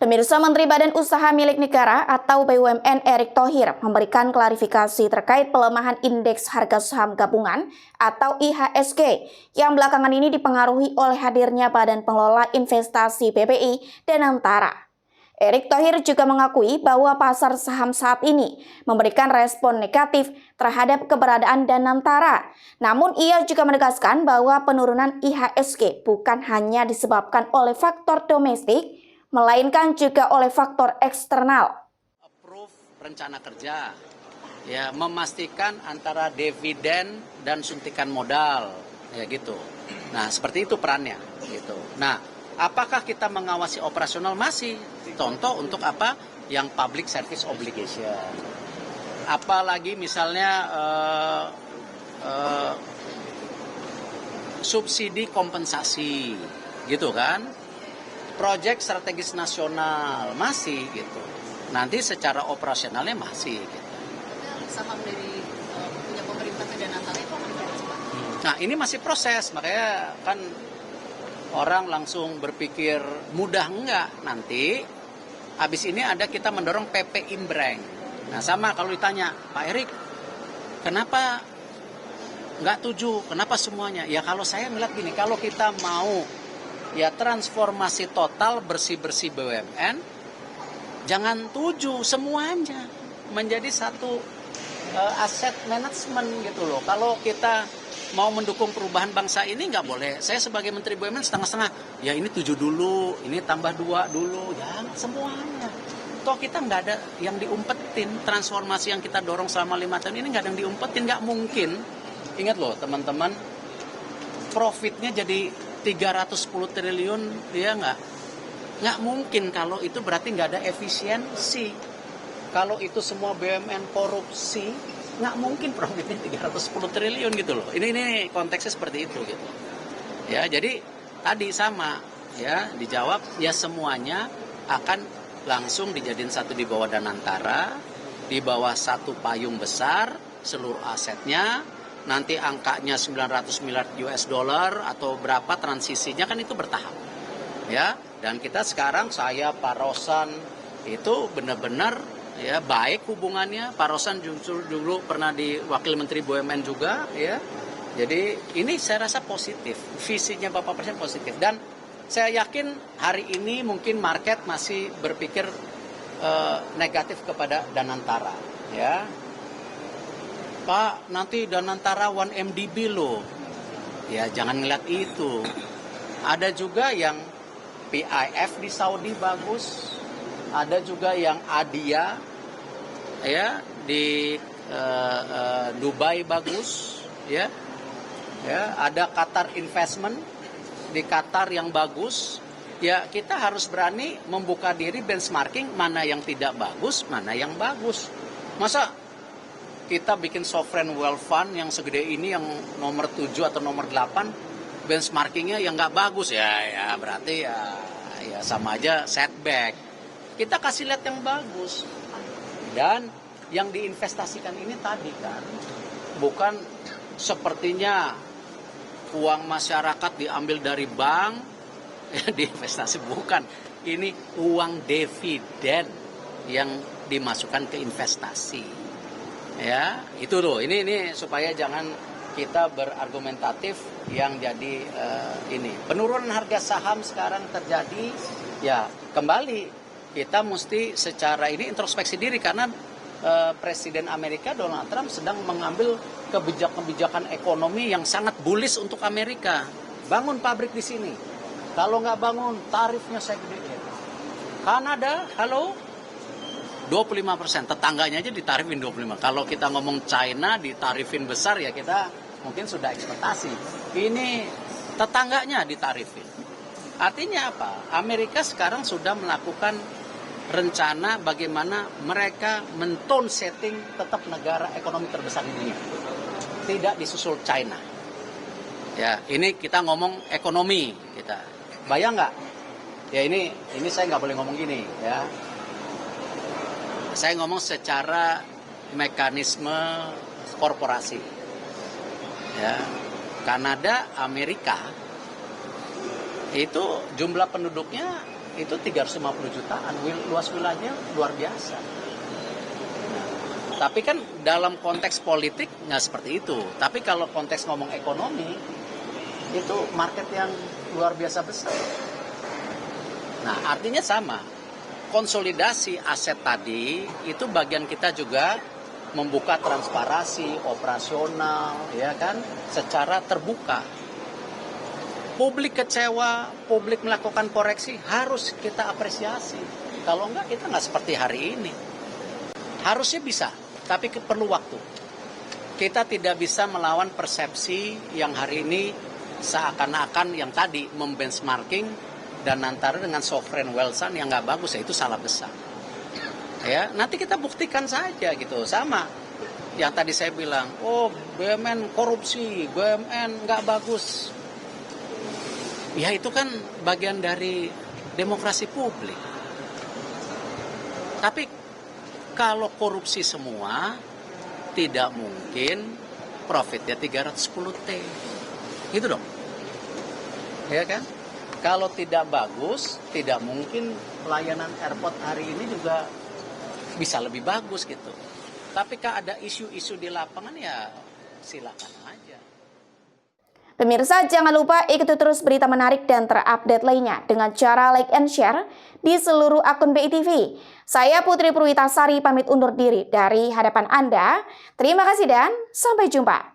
Pemirsa, Menteri Badan Usaha Milik Negara atau BUMN Erick Thohir memberikan klarifikasi terkait pelemahan indeks harga saham gabungan atau IHSG yang belakangan ini dipengaruhi oleh hadirnya Badan Pengelola Investasi BPI Danantara. Erick Thohir juga mengakui bahwa pasar saham saat ini memberikan respon negatif terhadap keberadaan Danantara. Namun ia juga menegaskan bahwa penurunan IHSG bukan hanya disebabkan oleh faktor domestik, melainkan juga oleh faktor eksternal. Approve rencana kerja, ya, memastikan antara dividen dan suntikan modal, ya gitu. Nah, seperti itu perannya, gitu. Nah, apakah kita mengawasi operasional? Masih. Contoh untuk apa? Yang public service obligation. Apalagi misalnya subsidi kompensasi, gitu kan? Proyek strategis nasional masih gitu. Nanti secara operasionalnya masih gitu. Saham dari punya pemerintah ke Danantara itu akan berapa? Nah, ini masih proses, makanya kan orang langsung berpikir mudah enggak. Nanti habis ini ada kita mendorong PP Imbreng. Nah, sama kalau ditanya, Pak Erick, kenapa enggak tuju? Kenapa semuanya? Ya kalau saya melihat gini, kalau kita mau ya transformasi total bersih-bersih BUMN, jangan tuju semuanya menjadi satu aset manajemen gitu loh. Kalau kita mau mendukung perubahan bangsa ini nggak boleh. Saya sebagai Menteri BUMN setengah-setengah. Ya ini 7 dulu, ini tambah 2 dulu, jangan semuanya. Toh kita nggak ada yang diumpetin. Transformasi yang kita dorong selama 5 tahun ini nggak ada yang diumpetin, nggak mungkin. Ingat loh teman-teman, profitnya jadi 310 triliun, ya nggak mungkin. Kalau itu berarti nggak ada efisiensi. Kalau itu semua BUMN korupsi, nggak mungkin profitnya 310 triliun gitu loh. Ini konteksnya seperti itu gitu. Ya, jadi tadi sama ya dijawab, ya semuanya akan langsung dijadiin satu di bawah Danantara, di bawah satu payung besar, seluruh asetnya. Nanti angkanya 900 miliar US dollar atau berapa transisinya kan itu bertahap. Ya, dan kita sekarang saya Pak Rosan itu benar-benar ya baik hubungannya. Pak Rosan justru dulu pernah di Wakil Menteri BUMN juga ya. Jadi ini saya rasa positif. Visinya Bapak Presiden positif, dan saya yakin hari ini mungkin market masih berpikir negatif kepada Danantara ya. Pak, nanti Danantara 1MDB loh. Ya, jangan ngeliat itu. Ada juga yang PIF di Saudi bagus. Ada juga yang ADIA ya di Dubai bagus, ya. Ya, ada Qatar Investment di Qatar yang bagus. Ya, kita harus berani membuka diri benchmarking mana yang tidak bagus, mana yang bagus. Masa kita bikin sovereign wealth fund yang segede ini, yang nomor 7 atau nomor 8, benchmarkingnya yang nggak bagus, ya berarti ya sama aja setback. Kita kasih lihat yang bagus. Dan yang diinvestasikan ini tadi kan, bukan sepertinya uang masyarakat diambil dari bank, ya diinvestasi, bukan. Ini uang dividen yang dimasukkan ke investasi. Ya, itu loh. Ini supaya jangan kita berargumentatif yang jadi ini. Penurunan harga saham sekarang terjadi, ya kembali kita mesti secara ini introspeksi diri karena Presiden Amerika Donald Trump sedang mengambil kebijakan ekonomi yang sangat bullish untuk Amerika. Bangun pabrik di sini. Kalau nggak bangun, tarifnya saya gedein. Kanada, halo? 25%, tetangganya aja ditarifin 25%. Kalau kita ngomong China ditarifin besar, ya kita mungkin sudah ekspektasi. Ini tetangganya ditarifin. Artinya apa? Amerika sekarang sudah melakukan rencana bagaimana mereka men-tone setting tetap negara ekonomi terbesar di dunia. Tidak disusul China. Ya, ini kita ngomong ekonomi kita. Bayang nggak? Ya ini saya nggak boleh ngomong gini ya. Saya ngomong secara mekanisme korporasi. Ya, Kanada, Amerika itu jumlah penduduknya itu 350 jutaan, luas wilayahnya luar biasa. Tapi kan dalam konteks politik nggak seperti itu. Tapi kalau konteks ngomong ekonomi, itu market yang luar biasa besar. Nah, artinya sama. Konsolidasi aset tadi, itu bagian kita juga membuka transparansi, operasional, ya kan, secara terbuka. Publik kecewa, publik melakukan koreksi, harus kita apresiasi. Kalau enggak, kita nggak seperti hari ini. Harusnya bisa, tapi perlu waktu. Kita tidak bisa melawan persepsi yang hari ini seakan-akan yang tadi membenchmarking dan antara dengan sovereign wealth fund yang nggak bagus, ya itu salah besar. Ya, nanti kita buktikan saja gitu, sama. Yang tadi saya bilang, oh BUMN korupsi, BUMN nggak bagus. Ya itu kan bagian dari demokrasi publik. Tapi kalau korupsi semua, tidak mungkin profitnya 310 T. Gitu dong. Ya kan? Kalau tidak bagus, tidak mungkin pelayanan airport hari ini juga bisa lebih bagus gitu. Tapi kalau ada isu-isu di lapangan, ya silakan aja. Pemirsa, jangan lupa ikuti terus berita menarik dan terupdate lainnya dengan cara like and share di seluruh akun BITV. Saya Putri Purwitasari pamit undur diri dari hadapan Anda. Terima kasih dan sampai jumpa.